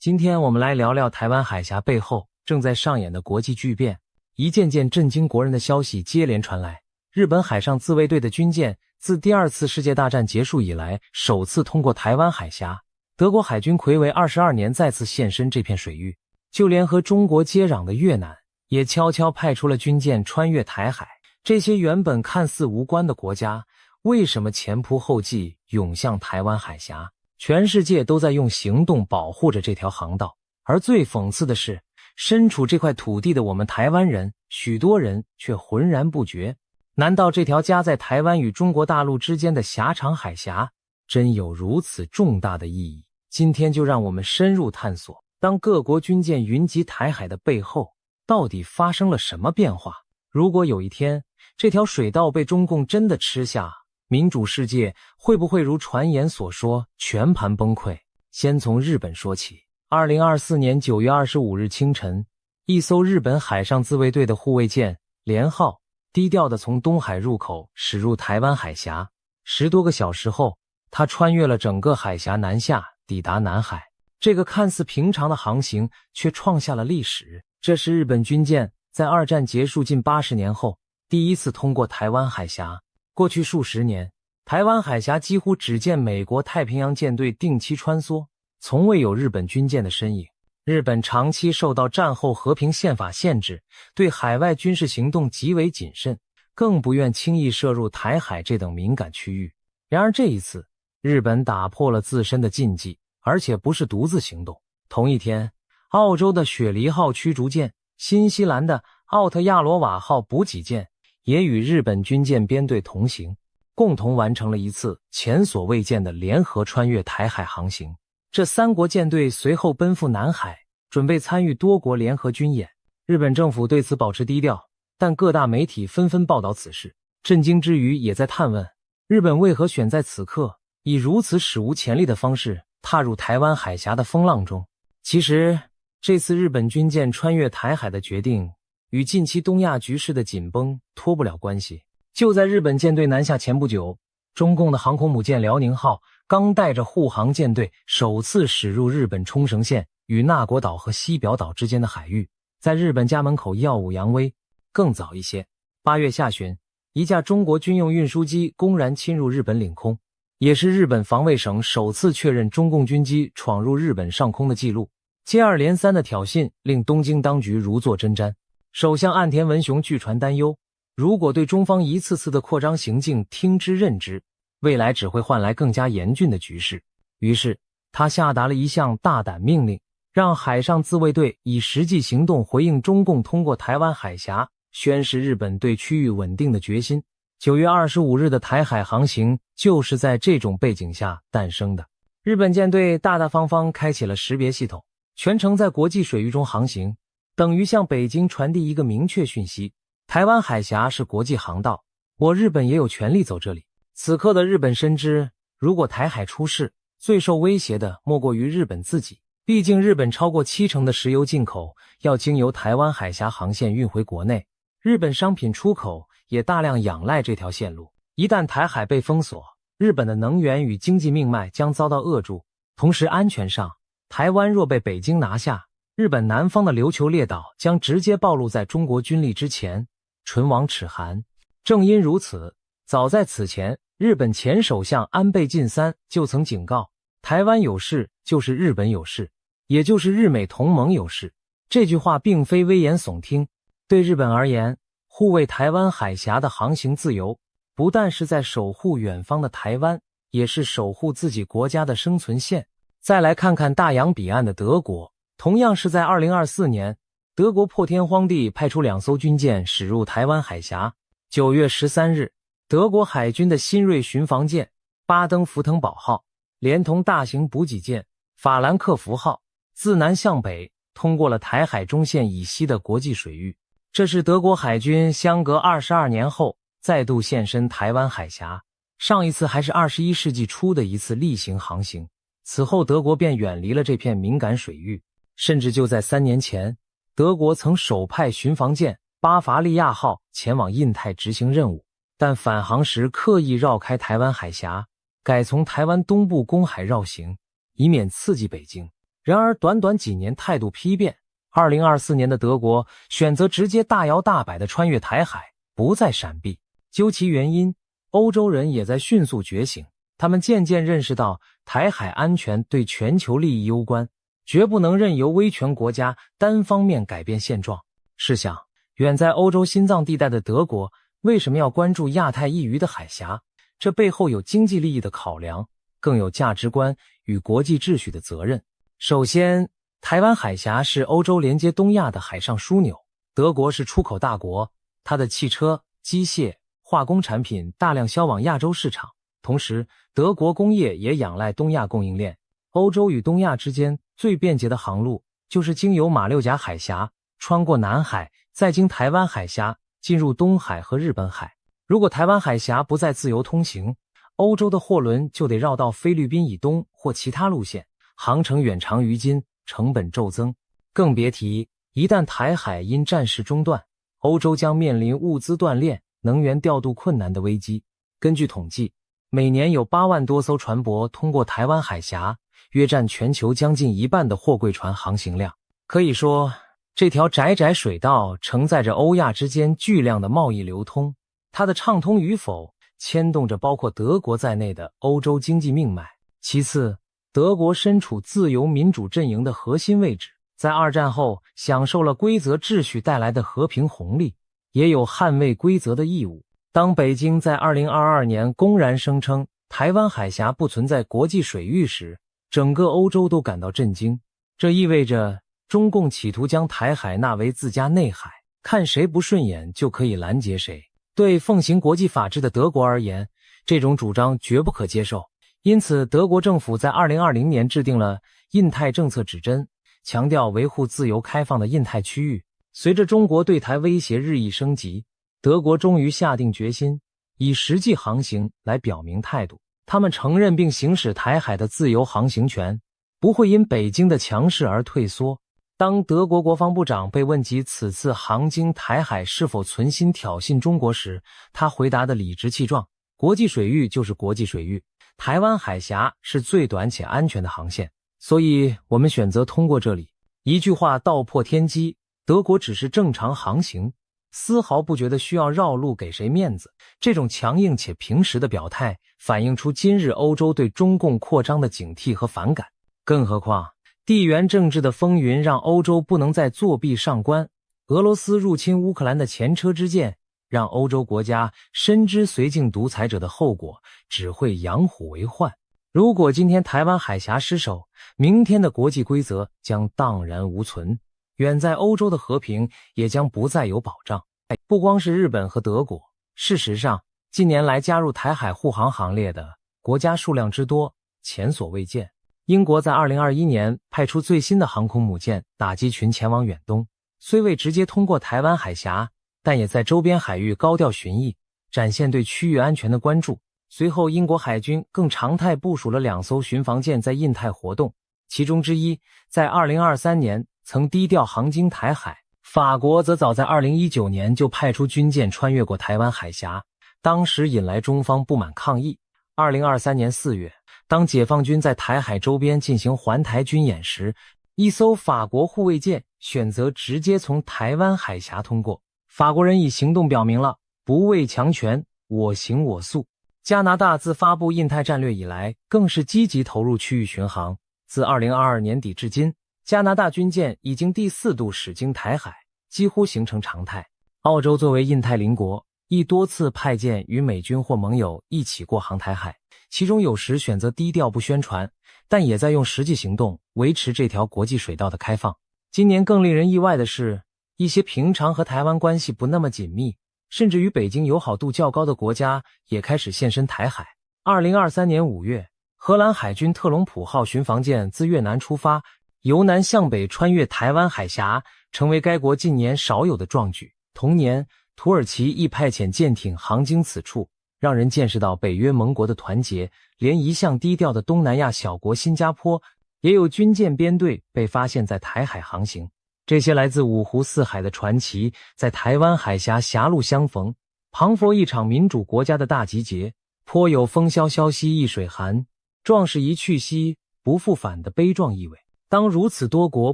今天我们来聊聊台湾海峡背后正在上演的国际巨变。一件件震惊国人的消息接连传来，日本海上自卫队的军舰自第二次世界大战结束以来首次通过台湾海峡，德国海军睽违22年再次现身这片水域，就连和中国接壤的越南也悄悄派出了军舰穿越台海。这些原本看似无关的国家，为什么前仆后继涌向台湾海峡？全世界都在用行动保护着这条航道，而最讽刺的是，身处这块土地的我们台湾人，许多人却浑然不觉。难道这条夹在台湾与中国大陆之间的狭长海峡真有如此重大的意义？今天就让我们深入探索，当各国军舰云集台海的背后，到底发生了什么变化？如果有一天这条水道被中共真的吃下，民主世界会不会如传言所说全盘崩溃？先从日本说起。2024年9月25日清晨，一艘日本海上自卫队的护卫舰连号低调地从东海入口驶入台湾海峡，10多个小时后，它穿越了整个海峡南下，抵达南海。这个看似平常的航行却创下了历史。这是日本军舰在二战结束近80年后第一次通过台湾海峡。过去数十年，台湾海峡几乎只见美国太平洋舰队定期穿梭，从未有日本军舰的身影。日本长期受到战后和平宪法限制，对海外军事行动极为谨慎，更不愿轻易涉入台海这等敏感区域。然而这一次，日本打破了自身的禁忌，而且不是独自行动。同一天，澳洲的雪梨号驱逐舰、新西兰的奥特亚罗瓦号补给舰也与日本军舰编队同行，共同完成了一次前所未见的联合穿越台海航行。这3国舰队随后奔赴南海，准备参与多国联合军演。日本政府对此保持低调，但各大媒体纷纷报道此事，震惊之余也在探问，日本为何选在此刻，以如此史无前例的方式踏入台湾海峡的风浪中。其实，这次日本军舰穿越台海的决定与近期东亚局势的紧绷脱不了关系。就在日本舰队南下前不久，中共的航空母舰辽宁号刚带着护航舰队首次驶入日本冲绳县与那国岛和西表岛之间的海域，在日本家门口耀武扬威。更早一些，8月下旬，一架中国军用运输机公然侵入日本领空，也是日本防卫省首次确认中共军机闯入日本上空的记录。接二连三的挑衅令东京当局如坐针毡。首相岸田文雄据传担忧，如果对中方一次次的扩张行径听之任之，未来只会换来更加严峻的局势。于是他下达了一项大胆命令，让海上自卫队以实际行动回应中共通过台湾海峡，宣示日本对区域稳定的决心。9月25日的台海航行就是在这种背景下诞生的。日本舰队大大方方开启了识别系统，全程在国际水域中航行，等于向北京传递一个明确讯息：台湾海峡是国际航道，我日本也有权利走这里。此刻的日本深知，如果台海出事，最受威胁的莫过于日本自己。毕竟日本超过70%的石油进口要经由台湾海峡航线运回国内，日本商品出口也大量仰赖这条线路。一旦台海被封锁，日本的能源与经济命脉将遭到扼住。同时安全上，台湾若被北京拿下，日本南方的琉球列岛将直接暴露在中国军力之前，唇亡齿寒。正因如此，早在此前，日本前首相安倍晋三就曾警告，台湾有事就是日本有事，也就是日美同盟有事。这句话并非危言耸听，对日本而言，护卫台湾海峡的航行自由，不但是在守护远方的台湾，也是守护自己国家的生存线。再来看看大洋彼岸的德国，同样是在2024年，德国破天荒地派出2艘军舰驶入台湾海峡。9月13日，德国海军的新锐巡防舰巴登福腾堡号连同大型补给舰法兰克福号自南向北通过了台海中线以西的国际水域。这是德国海军相隔22年后再度现身台湾海峡，上一次还是21世纪初的一次例行航行。此后德国便远离了这片敏感水域，甚至就在3年前，德国曾首派巡防舰巴伐利亚号前往印太执行任务，但返航时刻意绕开台湾海峡，改从台湾东部公海绕行，以免刺激北京。然而短短几年态度批变，2024年的德国选择直接大摇大摆地穿越台海，不再闪避。究其原因，欧洲人也在迅速觉醒，他们渐渐认识到台海安全对全球利益攸关，绝不能任由威权国家单方面改变现状。试想，远在欧洲心脏地带的德国为什么要关注亚太一隅的海峡？这背后有经济利益的考量，更有价值观与国际秩序的责任。首先，台湾海峡是欧洲连接东亚的海上枢纽，德国是出口大国，它的汽车、机械、化工产品大量销往亚洲市场，同时德国工业也仰赖东亚供应链。欧洲与东亚之间最便捷的航路就是经由马六甲海峡，穿过南海，再经台湾海峡进入东海和日本海。如果台湾海峡不再自由通行，欧洲的货轮就得绕到菲律宾以东或其他路线，航程远长于今，成本骤增。更别提一旦台海因战事中断，欧洲将面临物资断裂、能源调度困难的危机。根据统计，每年有8万多艘船舶通过台湾海峡，约占全球将近一半的货柜船航行量。可以说，这条窄窄水道承载着欧亚之间巨量的贸易流通，它的畅通与否牵动着包括德国在内的欧洲经济命脉。其次，德国身处自由民主阵营的核心位置，在二战后享受了规则秩序带来的和平红利，也有捍卫规则的义务。当北京在2022年公然声称台湾海峡不存在国际水域时，整个欧洲都感到震惊。这意味着中共企图将台海纳为自家内海，看谁不顺眼就可以拦截谁。对奉行国际法治的德国而言，这种主张绝不可接受。因此，德国政府在2020年制定了印太政策指针，强调维护自由开放的印太区域。随着中国对台威胁日益升级，德国终于下定决心，以实际航行来表明态度。他们承认并行使台海的自由航行权，不会因北京的强势而退缩。当德国国防部长被问及此次航经台海是否存心挑衅中国时，他回答得理直气壮：国际水域就是国际水域，台湾海峡是最短且安全的航线，所以我们选择通过这里。一句话道破天机，德国只是正常航行，丝毫不觉得需要绕路给谁面子。这种强硬且平实的表态，反映出今日欧洲对中共扩张的警惕和反感。更何况，地缘政治的风云让欧洲不能再作壁上观，俄罗斯入侵乌克兰的前车之鉴，让欧洲国家深知绥靖独裁者的后果只会养虎为患。如果今天台湾海峡失守，明天的国际规则将荡然无存，远在欧洲的和平也将不再有保障。不光是日本和德国，事实上，近年来加入台海护航行列的国家数量之多，前所未见。英国在2021年派出最新的航空母舰打击群前往远东，虽未直接通过台湾海峡，但也在周边海域高调巡弋，展现对区域安全的关注。随后，英国海军更常态部署了2艘巡防舰在印太活动，其中之一在2023年曾低调航经台海。法国则早在2019年就派出军舰穿越过台湾海峡，当时引来中方不满抗议。2023年4月，当解放军在台海周边进行环台军演时，一艘法国护卫舰选择直接从台湾海峡通过。法国人以行动表明了不畏强权，我行我素。加拿大自发布印太战略以来，更是积极投入区域巡航。自2022年底至今，加拿大军舰已经第4度驶经台海，几乎形成常态。澳洲作为印太邻国，亦多次派舰与美军或盟友一起过航台海，其中有时选择低调不宣传，但也在用实际行动维持这条国际水道的开放。今年更令人意外的是，一些平常和台湾关系不那么紧密，甚至与北京友好度较高的国家也开始现身台海。2023年5月，荷兰海军特隆普号巡防舰自越南出发，由南向北穿越台湾海峡，成为该国近年少有的壮举。同年，土耳其亦派遣舰艇航经此处，让人见识到北约盟国的团结。连一向低调的东南亚小国新加坡，也有军舰编队被发现在台海航行。这些来自五湖四海的传奇，在台湾海峡狭路相逢，磅礴一场民主国家的大集结，颇有风萧萧兮易水寒，壮士一去兮不复返的悲壮意味。当如此多国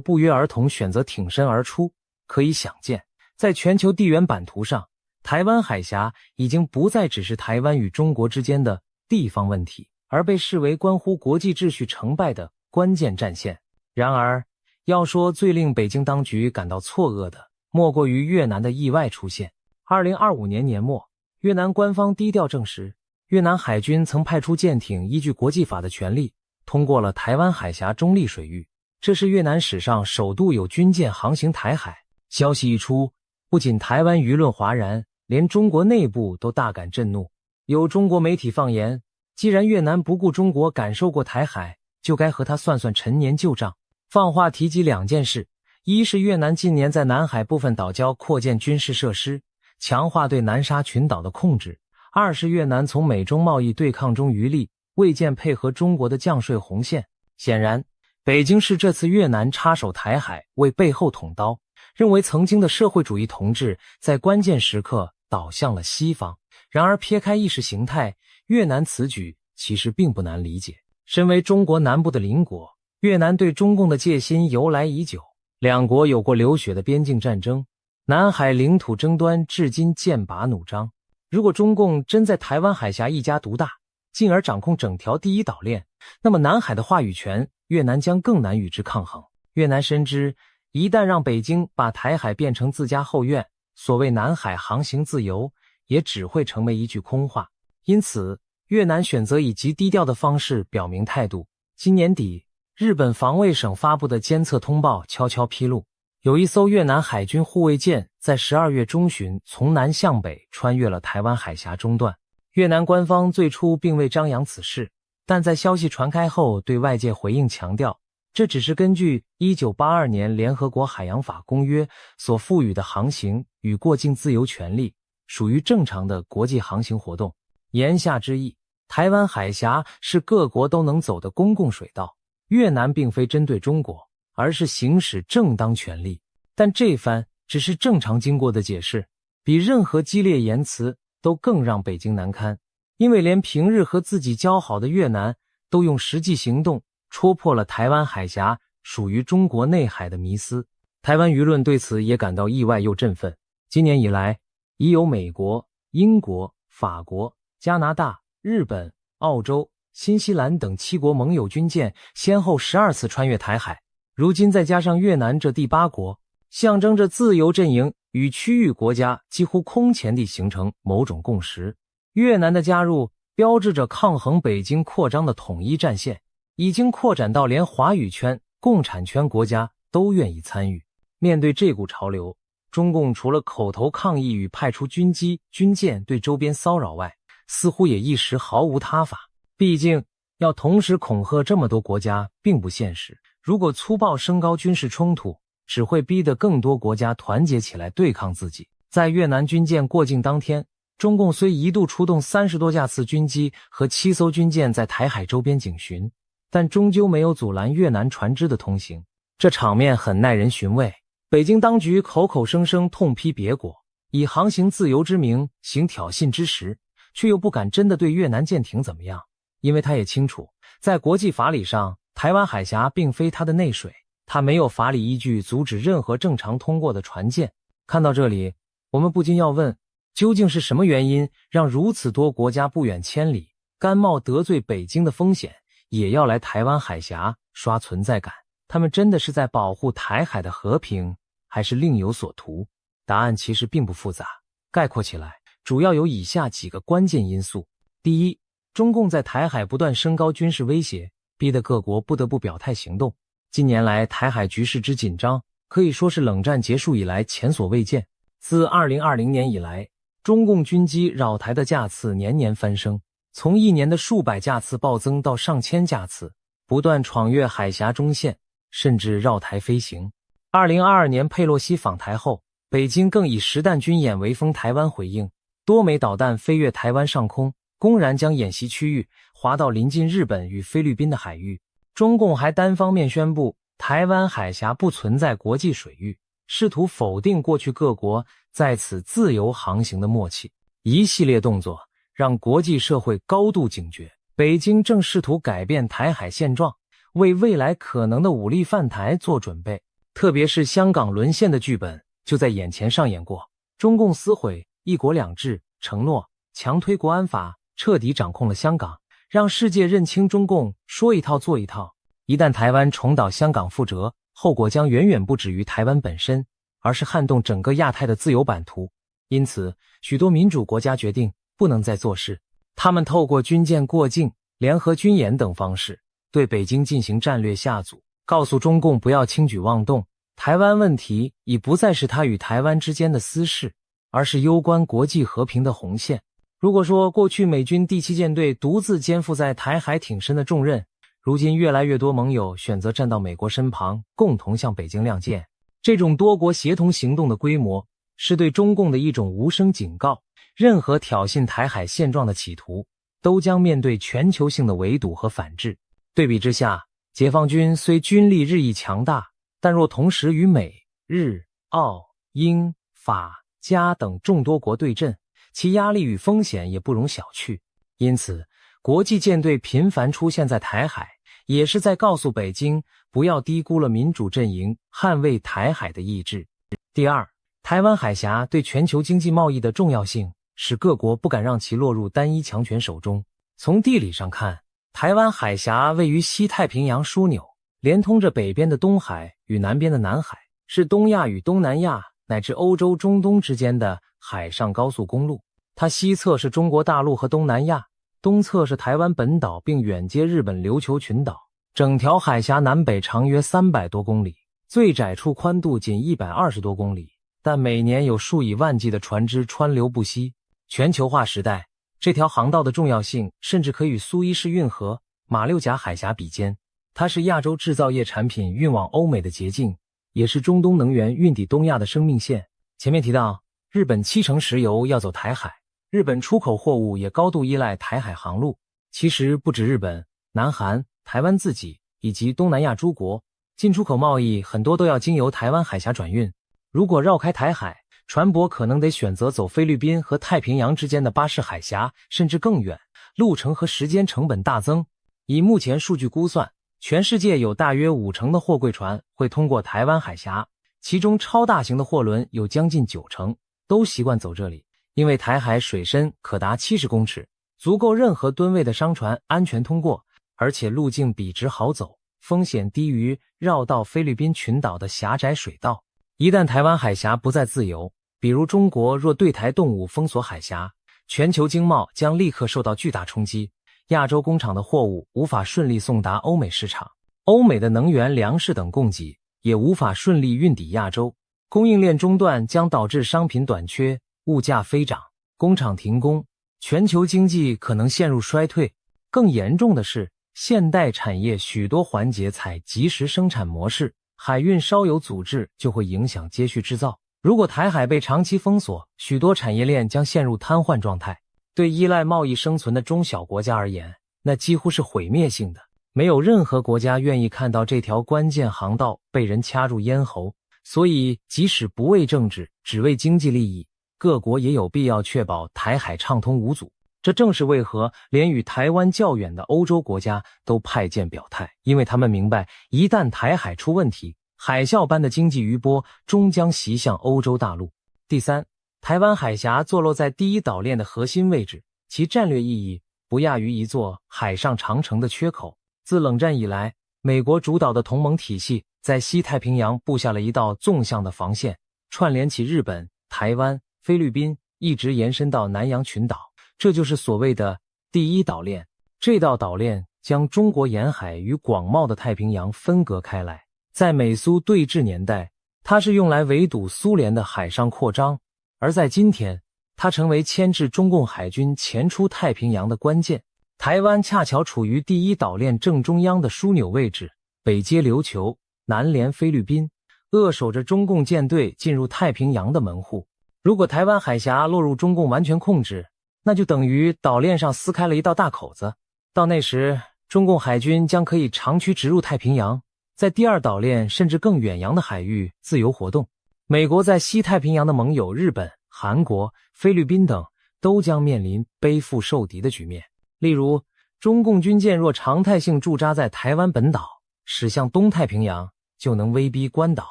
不约而同选择挺身而出，可以想见，在全球地缘版图上，台湾海峡已经不再只是台湾与中国之间的地方问题，而被视为关乎国际秩序成败的关键战线。然而，要说最令北京当局感到错愕的，莫过于越南的意外出现。2025年年末，越南官方低调证实，越南海军曾派出舰艇依据国际法的权利，通过了台湾海峡中立水域，这是越南史上首度有军舰航行台海。消息一出，不仅台湾舆论哗然，连中国内部都大感震怒。有中国媒体放言，既然越南不顾中国感受过台海，就该和他算算陈年旧账。放话提及两件事，一是越南近年在南海部分岛礁扩建军事设施，强化对南沙群岛的控制；二是越南从美中贸易对抗中渔利，未见配合中国的降税红线。显然，北京视这次越南插手台海为背后捅刀，认为曾经的社会主义同志在关键时刻倒向了西方。然而撇开意识形态，越南此举其实并不难理解。身为中国南部的邻国，越南对中共的戒心由来已久，两国有过流血的边境战争，南海领土争端至今剑拔弩张。如果中共真在台湾海峡一家独大，进而掌控整条第一岛链，那么南海的话语权，越南将更难与之抗衡。越南深知，一旦让北京把台海变成自家后院，所谓南海航行自由，也只会成为一句空话。因此，越南选择以极低调的方式表明态度。今年底，日本防卫省发布的监测通报悄悄披露，有一艘越南海军护卫舰在12月中旬从南向北穿越了台湾海峡中段。越南官方最初并未张扬此事，但在消息传开后对外界回应强调，这只是根据1982年联合国海洋法公约所赋予的航行与过境自由权利，属于正常的国际航行活动。言下之意，台湾海峡是各国都能走的公共水道，越南并非针对中国，而是行使正当权利。但这番只是正常经过的解释，比任何激烈言辞都更让北京难堪，因为连平日和自己交好的越南都用实际行动戳破了台湾海峡属于中国内海的迷思。台湾舆论对此也感到意外又振奋。今年以来，已有美国、英国、法国、加拿大、日本、澳洲、新西兰等7国盟友军舰先后12次穿越台海，如今再加上越南这第8国，象征着自由阵营与区域国家几乎空前地形成某种共识。越南的加入标志着抗衡北京扩张的统一战线已经扩展到连华语圈、共产圈国家都愿意参与。面对这股潮流，中共除了口头抗议与派出军机、军舰对周边骚扰外，似乎也一时毫无他法。毕竟要同时恐吓这么多国家并不现实，如果粗暴升高军事冲突，只会逼得更多国家团结起来对抗自己。在越南军舰过境当天，中共虽一度出动30多架次军机和7艘军舰在台海周边警巡，但终究没有阻拦越南船只的通行，这场面很耐人寻味。北京当局口口声声痛批别国，以航行自由之名行挑衅之实，却又不敢真的对越南舰艇怎么样，因为他也清楚，在国际法理上，台湾海峡并非他的内水，他没有法理依据阻止任何正常通过的船舰。看到这里，我们不禁要问，究竟是什么原因让如此多国家不远千里，甘冒得罪北京的风险，也要来台湾海峡刷存在感？他们真的是在保护台海的和平，还是另有所图？答案其实并不复杂，概括起来，主要有以下几个关键因素。第一，中共在台海不断升高军事威胁，逼得各国不得不表态行动。近年来，台海局势之紧张，可以说是冷战结束以来前所未见。自2020年以来，中共军机扰台的架次年年翻升，从1年的数百架次暴增到上千架次，不断闯越海峡中线，甚至绕台飞行。2022年佩洛西访台后，北京更以实弹军演围封台湾回应，多枚导弹飞越台湾上空，公然将演习区域划到临近日本与菲律宾的海域。中共还单方面宣布台湾海峡不存在国际水域，试图否定过去各国在此自由航行的默契。一系列动作让国际社会高度警觉，北京正试图改变台海现状，为未来可能的武力犯台做准备。特别是香港沦陷的剧本就在眼前上演过，中共撕毁一国两制承诺，强推国安法，彻底掌控了香港，让世界认清中共说一套做一套。一旦台湾重蹈香港覆辙，后果将远远不止于台湾本身，而是撼动整个亚太的自由版图。因此，许多民主国家决定不能再做事，他们透过军舰过境、联合军演等方式，对北京进行战略下阻，告诉中共不要轻举妄动。台湾问题已不再是他与台湾之间的私事，而是攸关国际和平的红线。如果说过去美军第7舰队独自肩负在台海挺身的重任，如今越来越多盟友选择站到美国身旁，共同向北京亮剑。这种多国协同行动的规模，是对中共的一种无声警告，任何挑衅台海现状的企图，都将面对全球性的围堵和反制。对比之下，解放军虽军力日益强大，但若同时与美、日、澳、英、法、加等众多国对阵，其压力与风险也不容小觑。因此，国际舰队频繁出现在台海，也是在告诉北京不要低估了民主阵营捍卫台海的意志。第二，台湾海峡对全球经济贸易的重要性，使各国不敢让其落入单一强权手中。从地理上看，台湾海峡位于西太平洋枢纽，连通着北边的东海与南边的南海，是东亚与东南亚乃至欧洲、中东之间的海上高速公路。它西侧是中国大陆和东南亚，东侧是台湾本岛，并远接日本琉球群岛。整条海峡南北长约300多公里，最窄处宽度仅120多公里，但每年有数以万计的船只川流不息。全球化时代，这条航道的重要性甚至可与苏伊士运河、马六甲海峡比肩。它是亚洲制造业产品运往欧美的捷径，也是中东能源运抵东亚的生命线。前面提到，日本70%石油要走台海，日本出口货物也高度依赖台海航路。其实不止日本，南韩、台湾自己以及东南亚诸国，进出口贸易很多都要经由台湾海峡转运。如果绕开台海，船舶可能得选择走菲律宾和太平洋之间的巴士海峡，甚至更远，路程和时间成本大增。以目前数据估算，全世界有大约50%的货柜船会通过台湾海峡，其中超大型的货轮有将近90%都习惯走这里，因为台海水深可达70公尺，足够任何吨位的商船安全通过，而且路径笔直好走，风险低于绕道菲律宾群岛的狭窄水道。一旦台湾海峡不再自由，比如中国若对台动武封锁海峡，全球经贸将立刻受到巨大冲击，亚洲工厂的货物无法顺利送达欧美市场，欧美的能源、粮食等供给也无法顺利运抵亚洲，供应链中断将导致商品短缺，物价飞涨，工厂停工，全球经济可能陷入衰退。更严重的是，现代产业许多环节采即时生产模式，海运稍有阻滞就会影响接续制造。如果台海被长期封锁，许多产业链将陷入瘫痪状态。对依赖贸易生存的中小国家而言，那几乎是毁灭性的。没有任何国家愿意看到这条关键航道被人掐住咽喉，所以即使不为政治，只为经济利益，各国也有必要确保台海畅通无阻。这正是为何连与台湾较远的欧洲国家都派舰表态，因为他们明白，一旦台海出问题，海啸般的经济余波终将袭向欧洲大陆。第三，台湾海峡坐落在第一岛链的核心位置，其战略意义不亚于一座海上长城的缺口。自冷战以来，美国主导的同盟体系在西太平洋布下了一道纵向的防线，串联起日本、台湾、菲律宾，一直延伸到南洋群岛，这就是所谓的第一岛链。这道岛链将中国沿海与广袤的太平洋分隔开来。在美苏对峙年代，它是用来围堵苏联的海上扩张，而在今天，它成为牵制中共海军前出太平洋的关键。台湾恰巧处于第一岛链正中央的枢纽位置，北接琉球，南连菲律宾，扼守着中共舰队进入太平洋的门户。如果台湾海峡落入中共完全控制，那就等于岛链上撕开了一道大口子。到那时，中共海军将可以长驱直入太平洋，在第二岛链甚至更远洋的海域自由活动。美国在西太平洋的盟友日本、韩国、菲律宾等都将面临背负受敌的局面。例如，中共军舰若常态性驻扎在台湾本岛，驶向东太平洋，就能威逼关岛、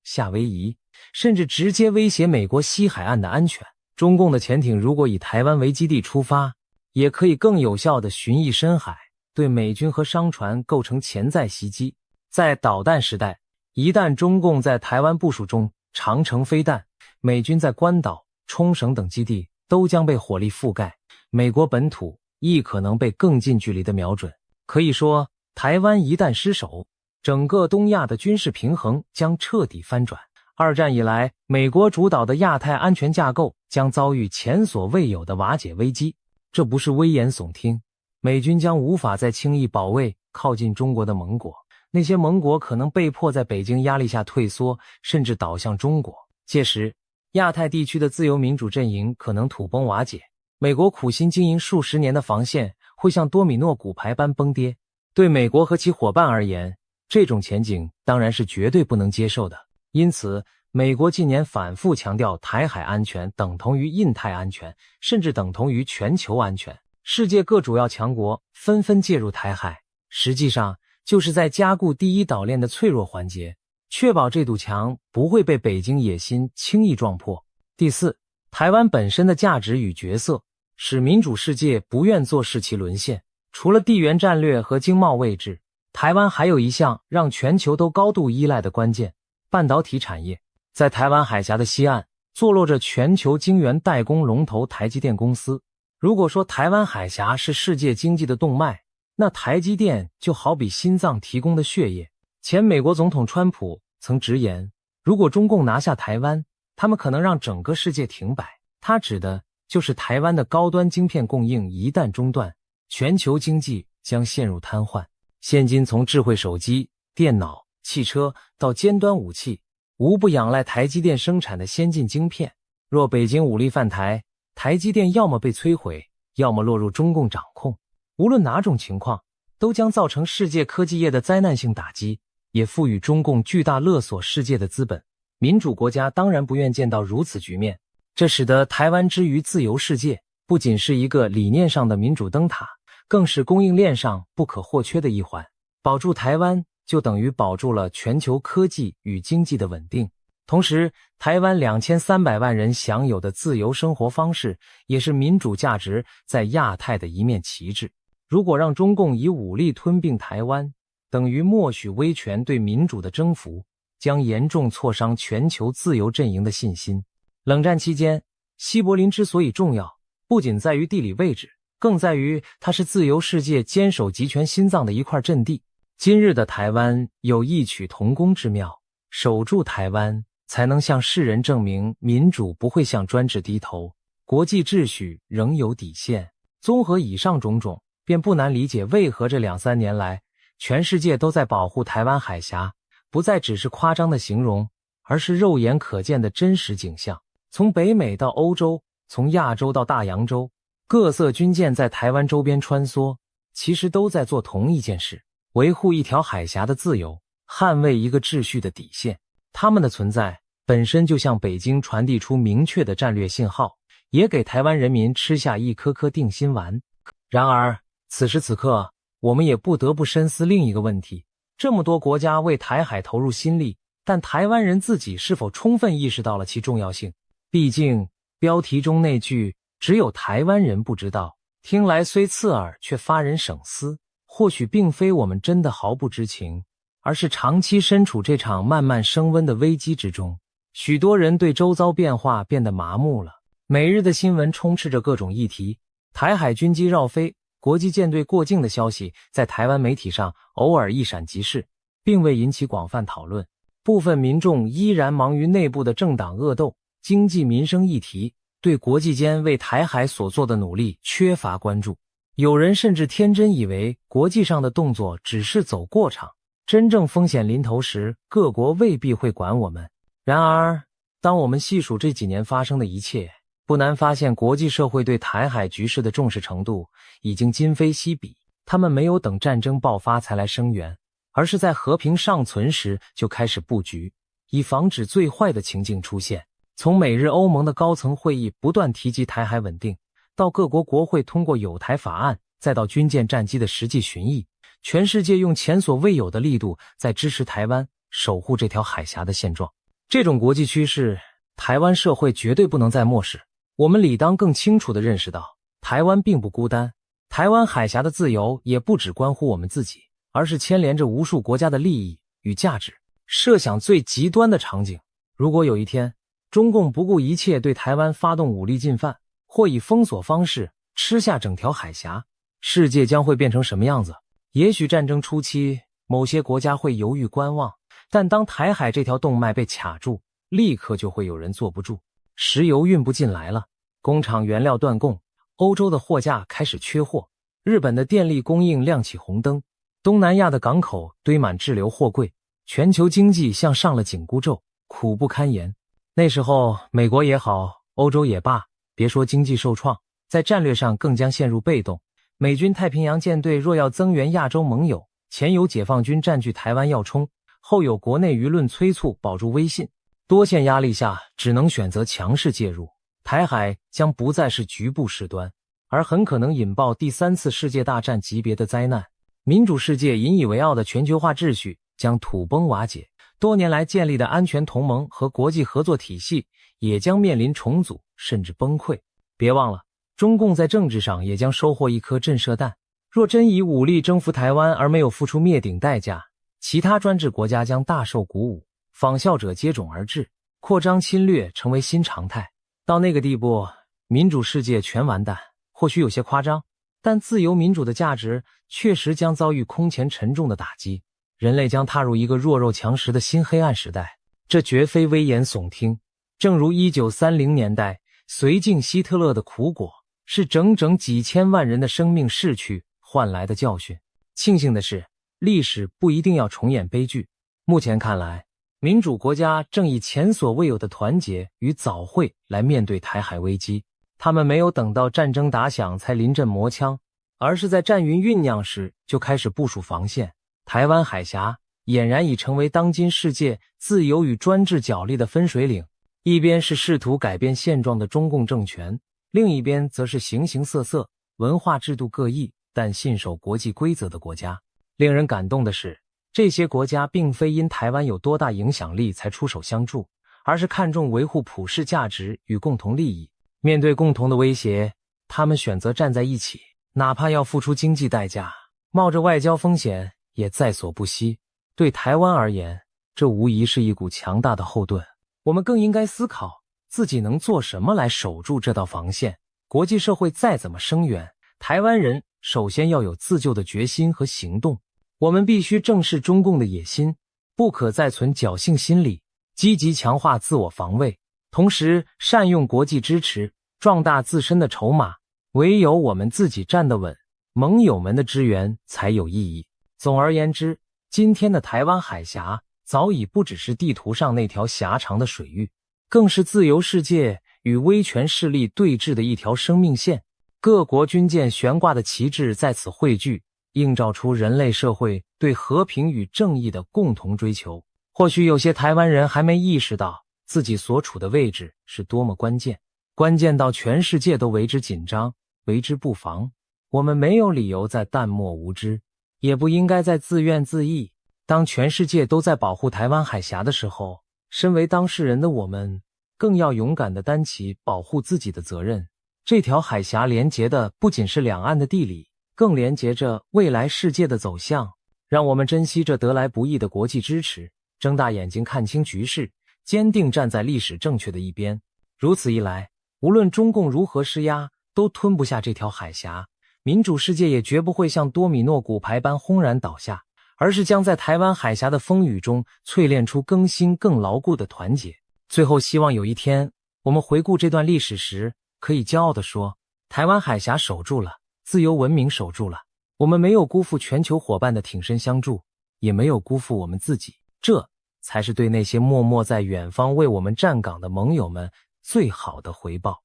夏威夷，甚至直接威胁美国西海岸的安全。中共的潜艇如果以台湾为基地出发，也可以更有效地巡弋深海，对美军和商船构成潜在袭击。在导弹时代，一旦中共在台湾部署中长程飞弹，美军在关岛、冲绳等基地都将被火力覆盖，美国本土亦可能被更近距离的瞄准。可以说，台湾一旦失守，整个东亚的军事平衡将彻底翻转。二战以来，美国主导的亚太安全架构将遭遇前所未有的瓦解危机。这不是危言耸听，美军将无法再轻易保卫靠近中国的盟国，那些盟国可能被迫在北京压力下退缩，甚至倒向中国。届时，亚太地区的自由民主阵营可能土崩瓦解，美国苦心经营数十年的防线会像多米诺骨牌般崩跌。对美国和其伙伴而言，这种前景当然是绝对不能接受的。因此，美国近年反复强调台海安全等同于印太安全，甚至等同于全球安全。世界各主要强国纷纷介入台海，实际上就是在加固第一岛链的脆弱环节，确保这堵墙不会被北京野心轻易撞破。第四，台湾本身的价值与角色使民主世界不愿坐视其沦陷。除了地缘战略和经贸位置，台湾还有一项让全球都高度依赖的关键：半导体产业。在台湾海峡的西岸，坐落着全球晶圆代工龙头台积电公司。如果说台湾海峡是世界经济的动脉，那台积电就好比心脏提供的血液。前美国总统川普曾直言，如果中共拿下台湾，他们可能让整个世界停摆。他指的就是台湾的高端晶片供应一旦中断，全球经济将陷入瘫痪。现今从智慧手机、电脑、汽车到尖端武器，无不仰赖台积电生产的先进晶片。若北京武力犯台，台积电要么被摧毁，要么落入中共掌控。无论哪种情况，都将造成世界科技业的灾难性打击，也赋予中共巨大勒索世界的资本。民主国家当然不愿见到如此局面，这使得台湾之于自由世界，不仅是一个理念上的民主灯塔，更是供应链上不可或缺的一环。保住台湾，就等于保住了全球科技与经济的稳定。同时，台湾2300万人享有的自由生活方式，也是民主价值在亚太的一面旗帜。如果让中共以武力吞并台湾，等于默许威权对民主的征服，将严重挫伤全球自由阵营的信心。冷战期间，西柏林之所以重要，不仅在于地理位置，更在于它是自由世界坚守集权心脏的一块阵地。今日的台湾有异曲同工之妙，守住台湾，才能向世人证明民主不会向专制低头，国际秩序仍有底线。综合以上种种，便不难理解为何这2-3年来，全世界都在保护台湾海峡，不再只是夸张的形容，而是肉眼可见的真实景象。从北美到欧洲，从亚洲到大洋洲，各色军舰在台湾周边穿梭，其实都在做同一件事，维护一条海峡的自由，捍卫一个秩序的底线。他们的存在本身就向北京传递出明确的战略信号，也给台湾人民吃下一颗颗定心丸。然而，此时此刻，我们也不得不深思另一个问题：这么多国家为台海投入心力，但台湾人自己是否充分意识到了其重要性？毕竟，标题中那句“只有台湾人不知道”，听来虽刺耳，却发人省思。或许并非我们真的毫不知情，而是长期身处这场慢慢升温的危机之中，许多人对周遭变化变得麻木了。每日的新闻充斥着各种议题，台海军机绕飞、国际舰队过境的消息在台湾媒体上偶尔一闪即逝，并未引起广泛讨论。部分民众依然忙于内部的政党恶斗、经济民生议题，对国际间为台海所做的努力缺乏关注。有人甚至天真以为国际上的动作只是走过场，真正风险临头时，各国未必会管我们。然而，当我们细数这几年发生的一切，不难发现国际社会对台海局势的重视程度已经今非昔比。他们没有等战争爆发才来声援，而是在和平尚存时就开始布局，以防止最坏的情境出现。从美日欧盟的高层会议不断提及台海稳定，到各国国会通过友台法案，再到军舰战机的实际巡弋，全世界用前所未有的力度在支持台湾守护这条海峡的现状。这种国际趋势，台湾社会绝对不能再漠视。我们理当更清楚地认识到，台湾并不孤单，台湾海峡的自由也不只关乎我们自己，而是牵连着无数国家的利益与价值。设想最极端的场景，如果有一天，中共不顾一切对台湾发动武力进犯，或以封锁方式吃下整条海峡，世界将会变成什么样子？也许战争初期，某些国家会犹豫观望，但当台海这条动脉被卡住，立刻就会有人坐不住。石油运不进来了，工厂原料断供，欧洲的货架开始缺货，日本的电力供应亮起红灯，东南亚的港口堆满滞留货柜，全球经济像上了紧箍咒，苦不堪言。那时候，美国也好，欧洲也罢，别说经济受创，在战略上更将陷入被动。美军太平洋舰队若要增援亚洲盟友，前有解放军占据台湾要冲，后有国内舆论催促保住威信，多线压力下只能选择强势介入，台海将不再是局部事端，而很可能引爆第3次世界大战级别的灾难。民主世界引以为傲的全球化秩序将土崩瓦解，多年来建立的安全同盟和国际合作体系也将面临重组甚至崩溃。别忘了，中共在政治上也将收获一颗震慑弹，若真以武力征服台湾而没有付出灭顶代价，其他专制国家将大受鼓舞，仿效者接踵而至，扩张侵略成为新常态。到那个地步，民主世界全完蛋，或许有些夸张，但自由民主的价值确实将遭遇空前沉重的打击，人类将踏入一个弱肉强食的新黑暗时代。这绝非危言耸听，正如1930年代绥靖希特勒的苦果，是整整几千万人的生命逝去换来的教训。庆幸的是，历史不一定要重演悲剧。目前看来，民主国家正以前所未有的团结与早慧来面对台海危机。他们没有等到战争打响才临阵磨枪，而是在战云酝酿时就开始部署防线。台湾海峡俨然已成为当今世界自由与专制角力的分水岭，一边是试图改变现状的中共政权，另一边则是形形色色、文化制度各异但信守国际规则的国家。令人感动的是，这些国家并非因台湾有多大影响力才出手相助，而是看重维护普世价值与共同利益。面对共同的威胁，他们选择站在一起，哪怕要付出经济代价，冒着外交风险也在所不惜。对台湾而言，这无疑是一股强大的后盾。我们更应该思考自己能做什么来守住这道防线。国际社会再怎么声援，台湾人首先要有自救的决心和行动。我们必须正视中共的野心，不可再存侥幸心理，积极强化自我防卫，同时善用国际支持，壮大自身的筹码。唯有我们自己站得稳，盟友们的支援才有意义。总而言之，今天的台湾海峡早已不只是地图上那条狭长的水域，更是自由世界与威权势力对峙的一条生命线。各国军舰悬挂的旗帜在此汇聚，映照出人类社会对和平与正义的共同追求。或许有些台湾人还没意识到自己所处的位置是多么关键，关键到全世界都为之紧张，为之不防。我们没有理由再淡漠无知，也不应该再自怨自艾。当全世界都在保护台湾海峡的时候，身为当事人的我们更要勇敢地担起保护自己的责任。这条海峡连结的不仅是两岸的地理，更连结着未来世界的走向。让我们珍惜这得来不易的国际支持，睁大眼睛看清局势，坚定站在历史正确的一边。如此一来，无论中共如何施压，都吞不下这条海峡，民主世界也绝不会像多米诺骨牌般轰然倒下，而是将在台湾海峡的风雨中淬炼出更新更牢固的团结。最后，希望有一天，我们回顾这段历史时，可以骄傲地说，台湾海峡守住了，自由文明守住了。我们没有辜负全球伙伴的挺身相助，也没有辜负我们自己。这才是对那些默默在远方为我们站岗的盟友们最好的回报。